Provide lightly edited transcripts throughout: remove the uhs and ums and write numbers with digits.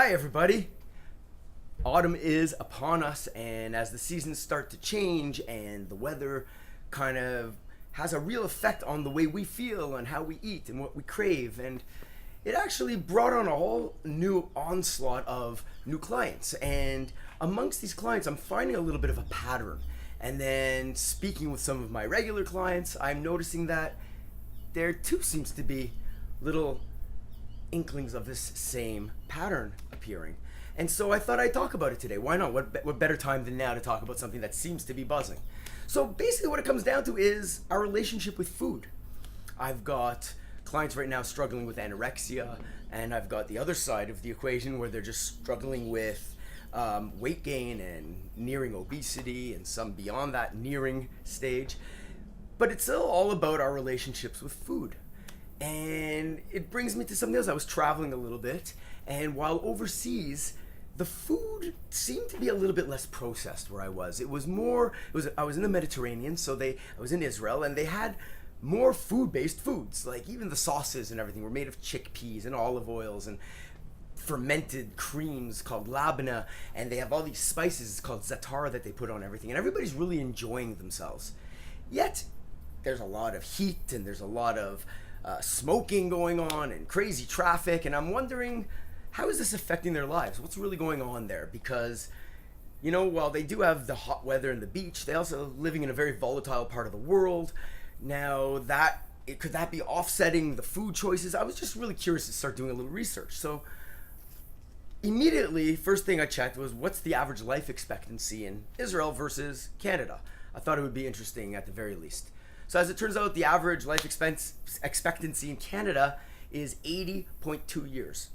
Hi, everybody. Autumn is upon us, and as the seasons start to change and the weather kind of has a real effect on the way we feel and how we eat and what we crave, and it actually brought on a whole new onslaught of new clients. And amongst these clients, I'm finding a little bit of a pattern. And then speaking with some of my regular clients, I'm noticing that there too seems to be little inklings of this same pattern appearing. And so I thought I'd talk about it today. Why not? What better time than now to talk about something that seems to be buzzing? So basically what it comes down to is our relationship with food. I've got clients right now struggling with anorexia, and I've got the other side of the equation where they're just struggling with weight gain and nearing obesity, and some beyond that nearing stage. But it's still all about our relationships with food. And it brings me to something else. I was traveling a little bit, and while overseas, the food seemed to be a little bit less processed where I was. I was in the Mediterranean, so I was in Israel, and they had more food-based foods. Like even the sauces and everything were made of chickpeas and olive oils and fermented creams called labana, and they have all these spices called za'atar that they put on everything, and everybody's really enjoying themselves. Yet, there's a lot of heat, and there's a lot of smoking going on and crazy traffic, and I'm wondering, how is this affecting their lives? What's really going on there? Because, while they do have the hot weather and the beach, they also are living in a very volatile part of the world. Now, could that be offsetting the food choices? I was just really curious to start doing a little research. So, immediately, first thing I checked was, what's the average life expectancy in Israel versus Canada? I thought it would be interesting at the very least. So as it turns out, the average life expectancy in Canada is 80.2 years.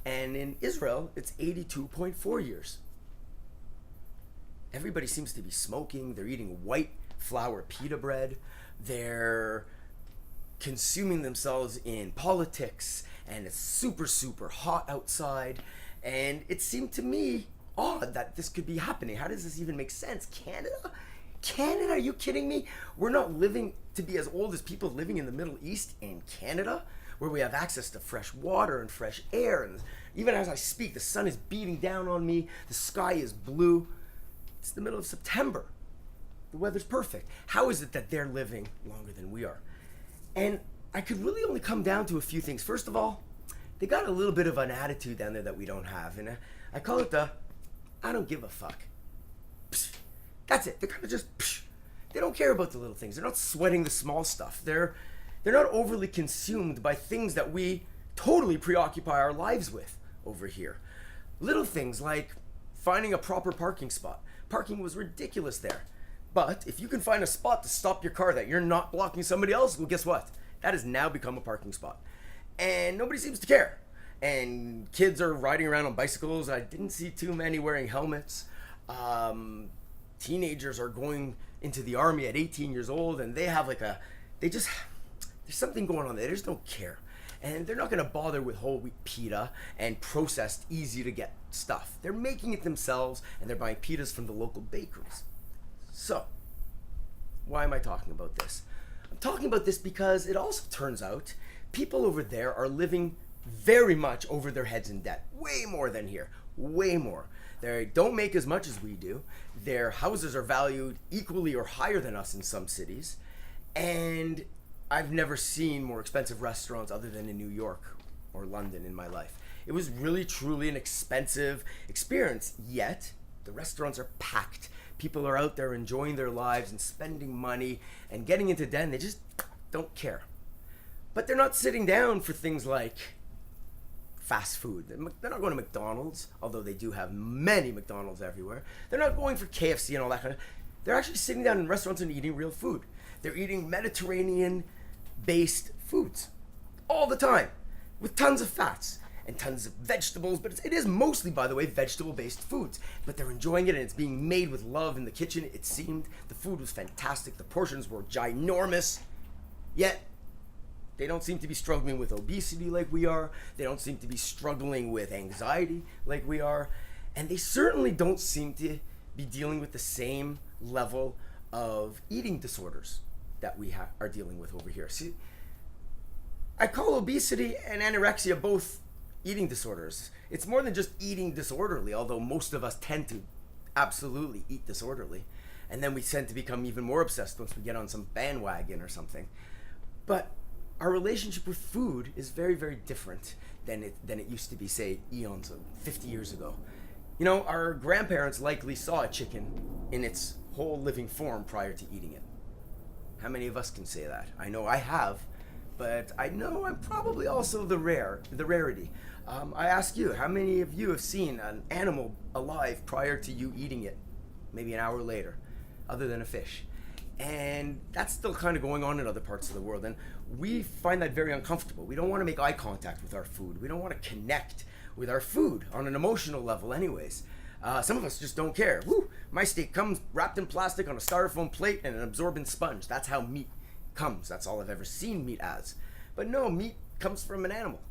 And in Israel, it's 82.4 years. Everybody seems to be smoking. They're eating white flour pita bread. They're consuming themselves in politics. And it's super, super hot outside. And it seemed to me odd that this could be happening. How does this even make sense? Canada, are you kidding me? We're not living to be as old as people living in the Middle East in Canada, where we have access to fresh water and fresh air. And even as I speak, the sun is beating down on me. The sky is blue. It's the middle of September. The weather's perfect. How is it that they're living longer than we are? And I could really only come down to a few things. First of all, they got a little bit of an attitude down there that we don't have. And I call it I don't give a fuck. That's it. They're kind of just, they don't care about the little things. They're not sweating the small stuff. They're not overly consumed by things that we totally preoccupy our lives with over here. Little things like finding a proper parking spot. Parking was ridiculous there. But if you can find a spot to stop your car that you're not blocking somebody else, well, guess what? That has now become a parking spot. And nobody seems to care. And kids are riding around on bicycles. I didn't see too many wearing helmets. Teenagers are going into the army at 18 years old, and they have there's something going on there. They just don't care. And they're not going to bother with whole wheat pita and processed, easy to get stuff. They're making it themselves, and they're buying pitas from the local bakeries. So, why am I talking about this? I'm talking about this because it also turns out people over there are living very much over their heads in debt. Way more than here. Way more. They don't make as much as we do. Their houses are valued equally or higher than us in some cities. And I've never seen more expensive restaurants other than in New York or London in my life. It was really, truly an expensive experience. Yet, the restaurants are packed. People are out there enjoying their lives and spending money and getting into debt, and they just don't care. But they're not sitting down for things like fast food. They're not going to McDonald's, although they do have many McDonald's everywhere. They're not going for KFC and all that kind of. They're actually sitting down in restaurants and eating real food. They're eating Mediterranean-based foods all the time, with tons of fats and tons of vegetables. But it is mostly, by the way, vegetable-based foods. But they're enjoying it, and it's being made with love in the kitchen. It seemed the food was fantastic. The portions were ginormous. Yet they don't seem to be struggling with obesity like we are. They don't seem to be struggling with anxiety like we are. And they certainly don't seem to be dealing with the same level of eating disorders that we are dealing with over here. See, I call obesity and anorexia both eating disorders. It's more than just eating disorderly, although most of us tend to absolutely eat disorderly. And then we tend to become even more obsessed once we get on some bandwagon or something. But our relationship with food is very, very different than it used to be, say, eons, 50 years ago. You know, our grandparents likely saw a chicken in its whole living form prior to eating it. How many of us can say that? I know I have, but I know I'm probably also the rarity. I ask you, how many of you have seen an animal alive prior to you eating it, maybe an hour later, other than a fish? And that's still kind of going on in other parts of the world, and we find that very uncomfortable. We don't want to make eye contact with our food. We don't want to connect with our food on an emotional level anyways. Some of us just don't care. Woo! My steak comes wrapped in plastic on a styrofoam plate and an absorbent sponge. That's how meat comes. That's all I've ever seen meat as. But no, meat comes from an animal.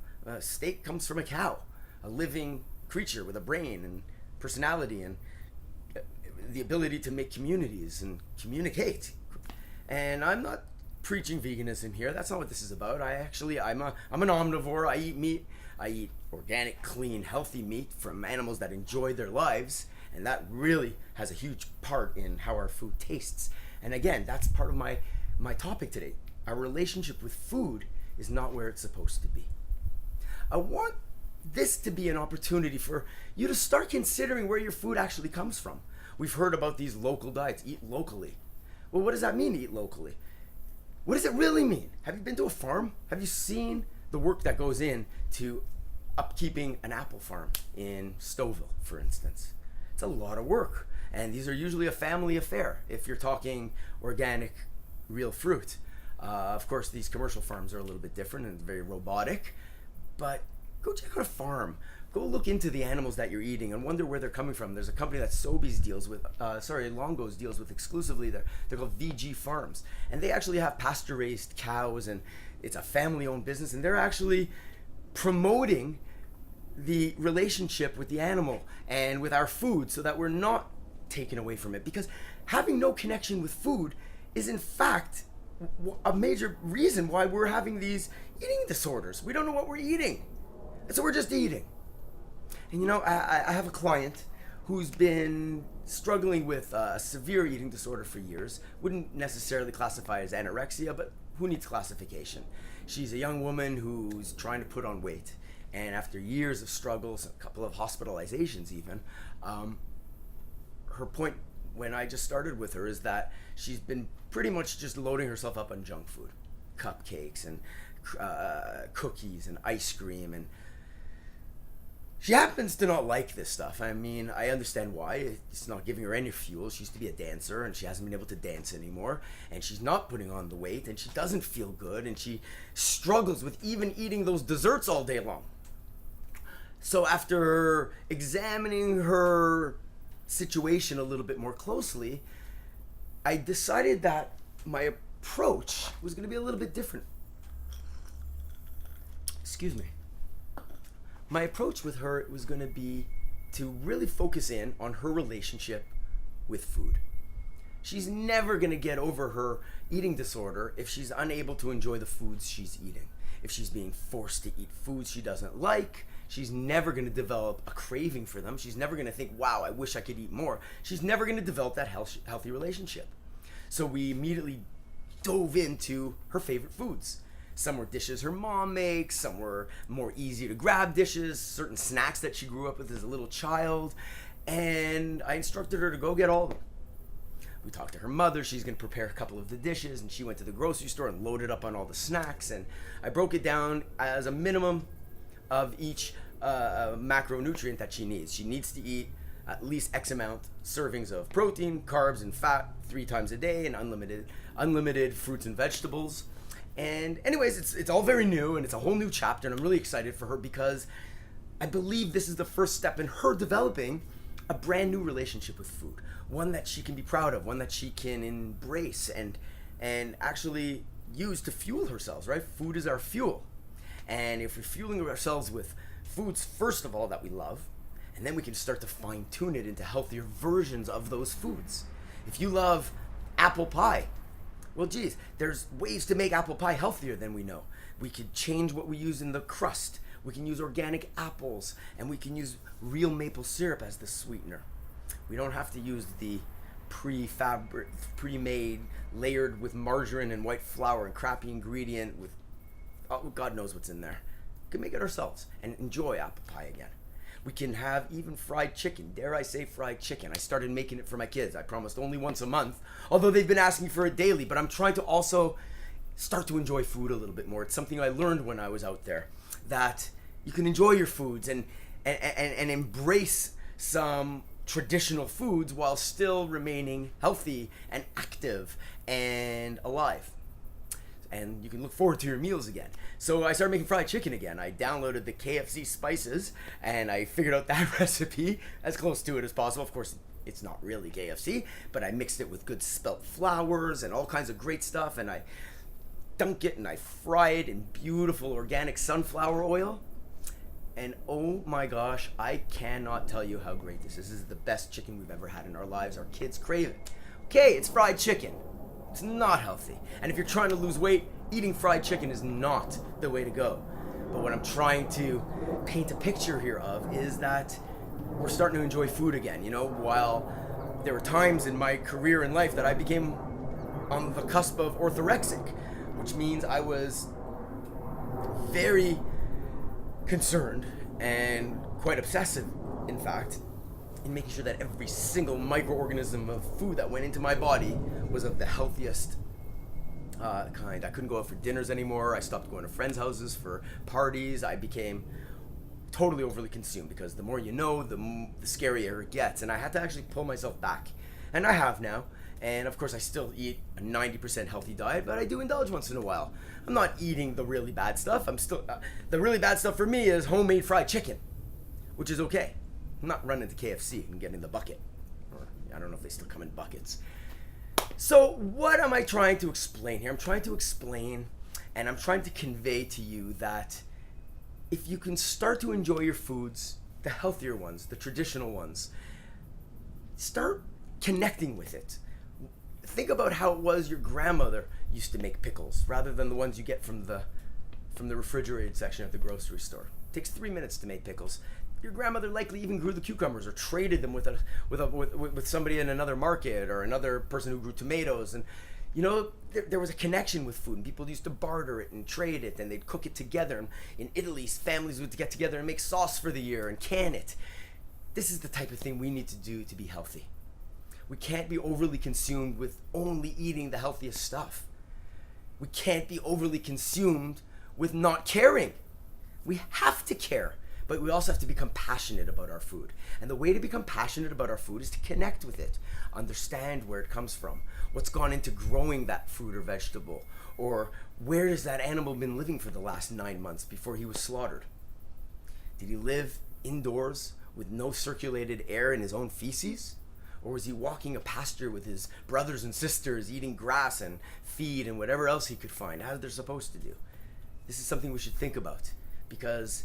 Steak comes from a cow, a living creature with a brain and personality and the ability to make communities and communicate. And I'm not preaching veganism here. That's not what this is about. I'm an omnivore. I eat meat. I eat organic, clean, healthy meat from animals that enjoy their lives, and that really has a huge part in how our food tastes. And again, that's part of my topic today. Our relationship with food is not where it's supposed to be. I want this to be an opportunity for you to start considering where your food actually comes from. We've heard about these local diets, eat locally. Well, what does that mean, eat locally? What does it really mean? Have you been to a farm? Have you seen the work that goes in to upkeeping an apple farm in Stouffville, for instance? It's a lot of work, and these are usually a family affair if you're talking organic, real fruit. Of course, these commercial farms are a little bit different and very robotic, but go check out a farm. Go look into the animals that you're eating and wonder where they're coming from. There's a company that Longo's deals with exclusively. They're called VG Farms, and they actually have pasture-raised cows, and it's a family-owned business, and they're actually promoting the relationship with the animal and with our food so that we're not taken away from it. Because having no connection with food is in fact a major reason why we're having these eating disorders. We don't know what we're eating, and so we're just eating. And you know, I have a client who's been struggling with a severe eating disorder for years. Wouldn't necessarily classify as anorexia, but who needs classification? She's a young woman who's trying to put on weight, and after years of struggles, a couple of hospitalizations even, her point when I just started with her is that she's been pretty much just loading herself up on junk food, cupcakes and cookies and ice cream, and she happens to not like this stuff. I mean, I understand why. It's not giving her any fuel. She used to be a dancer, and she hasn't been able to dance anymore, and she's not putting on the weight, and she doesn't feel good, and she struggles with even eating those desserts all day long. So after examining her situation a little bit more closely, I decided that my approach was going to be a little bit different. Excuse me. My approach with her was going to be to really focus in on her relationship with food. She's never going to get over her eating disorder if she's unable to enjoy the foods she's eating. If she's being forced to eat foods she doesn't like, she's never going to develop a craving for them. She's never going to think, wow, I wish I could eat more. She's never going to develop that healthy relationship. So we immediately dove into her favorite foods. Some were dishes her mom makes, some were more easy to grab dishes, certain snacks that she grew up with as a little child, and I instructed her to go get all of them. We talked to her mother. She's going to prepare a couple of the dishes, and she went to the grocery store and loaded up on all the snacks, and I broke it down as a minimum of each macronutrient that she needs. She needs to eat at least X amount servings of protein, carbs, and fat 3 times a day, and unlimited fruits and vegetables. And anyways, it's all very new, and it's a whole new chapter, and I'm really excited for her because I believe this is the first step in her developing a brand new relationship with food, one that she can be proud of, one that she can embrace and actually use to fuel herself, right? Food is our fuel. And if we're fueling ourselves with foods, first of all, that we love, and then we can start to fine tune it into healthier versions of those foods. If you love apple pie, well, geez, there's ways to make apple pie healthier than we know. We could change what we use in the crust. We can use organic apples, and we can use real maple syrup as the sweetener. We don't have to use the pre-made, layered with margarine and white flour and crappy ingredient with, oh, God knows what's in there. We can make it ourselves and enjoy apple pie again. We can have even fried chicken. Dare I say fried chicken? I started making it for my kids. I promised only once a month, although they've been asking for it daily. But I'm trying to also start to enjoy food a little bit more. It's something I learned when I was out there, that you can enjoy your foods and embrace some traditional foods while still remaining healthy and active and alive. And you can look forward to your meals again. So I started making fried chicken again. I downloaded the KFC spices and I figured out that recipe as close to it as possible. Of course, it's not really KFC, but I mixed it with good spelt flours and all kinds of great stuff, and I dunk it and I fry it in beautiful organic sunflower oil. And oh my gosh, I cannot tell you how great this is. This is the best chicken we've ever had in our lives. Our kids crave it. Okay, it's fried chicken. It's not healthy. And if you're trying to lose weight, eating fried chicken is not the way to go. But what I'm trying to paint a picture here of is that we're starting to enjoy food again. You know, while there were times in my career and life that I became on the cusp of orthorexic, which means I was very concerned and quite obsessive, in fact, in making sure that every single microorganism of food that went into my body was of the healthiest kind. I couldn't go out for dinners anymore. I stopped going to friends' houses for parties. I became totally overly consumed, because the more you know, the scarier it gets. And I had to actually pull myself back. And I have now. And of course, I still eat a 90% healthy diet, but I do indulge once in a while. I'm not eating the really bad stuff. I'm still, the really bad stuff for me is homemade fried chicken, which is okay. I'm not running to KFC and getting the bucket. Or I don't know if they still come in buckets. So what am I trying to explain here? I'm trying to explain, and I'm trying to convey to you that if you can start to enjoy your foods, the healthier ones, the traditional ones, start connecting with it. Think about how it was your grandmother used to make pickles, rather than the ones you get from the refrigerated section at the grocery store. It takes 3 minutes to make pickles. Your grandmother likely even grew the cucumbers or traded them with somebody in another market, or another person who grew tomatoes. And you know, there was a connection with food, and people used to barter it and trade it, and they'd cook it together. And in Italy, families would get together and make sauce for the year and can it. This is the type of thing we need to do to be healthy. We can't be overly consumed with only eating the healthiest stuff. We can't be overly consumed with not caring. We have to care, but we also have to become passionate about our food. And the way to become passionate about our food is to connect with it, understand where it comes from, what's gone into growing that fruit or vegetable, or where has that animal been living for the last 9 months before he was slaughtered? Did he live indoors with no circulated air in his own feces? Or was he walking a pasture with his brothers and sisters, eating grass and feed and whatever else he could find, as they're supposed to do? This is something we should think about, because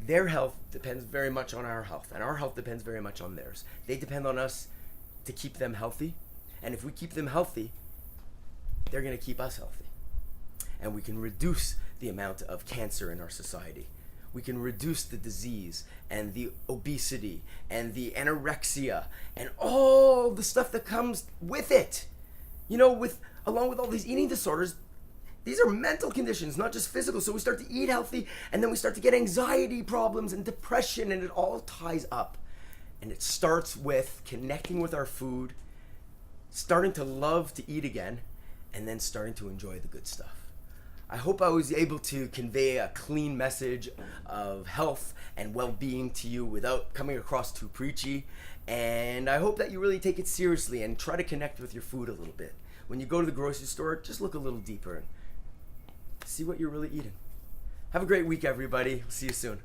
their health depends very much on our health, and our health depends very much on theirs. They depend on us to keep them healthy, and if we keep them healthy, they're going to keep us healthy. And we can reduce the amount of cancer in our society. We can reduce the disease and the obesity and the anorexia and all the stuff that comes with it. You know, along with all these eating disorders, these are mental conditions, not just physical. So we start to eat healthy, and then we start to get anxiety problems and depression, and it all ties up. And it starts with connecting with our food, starting to love to eat again, and then starting to enjoy the good stuff. I hope I was able to convey a clean message of health and well-being to you without coming across too preachy. And I hope that you really take it seriously and try to connect with your food a little bit. When you go to the grocery store, just look a little deeper and see what you're really eating. Have a great week, everybody. See you soon.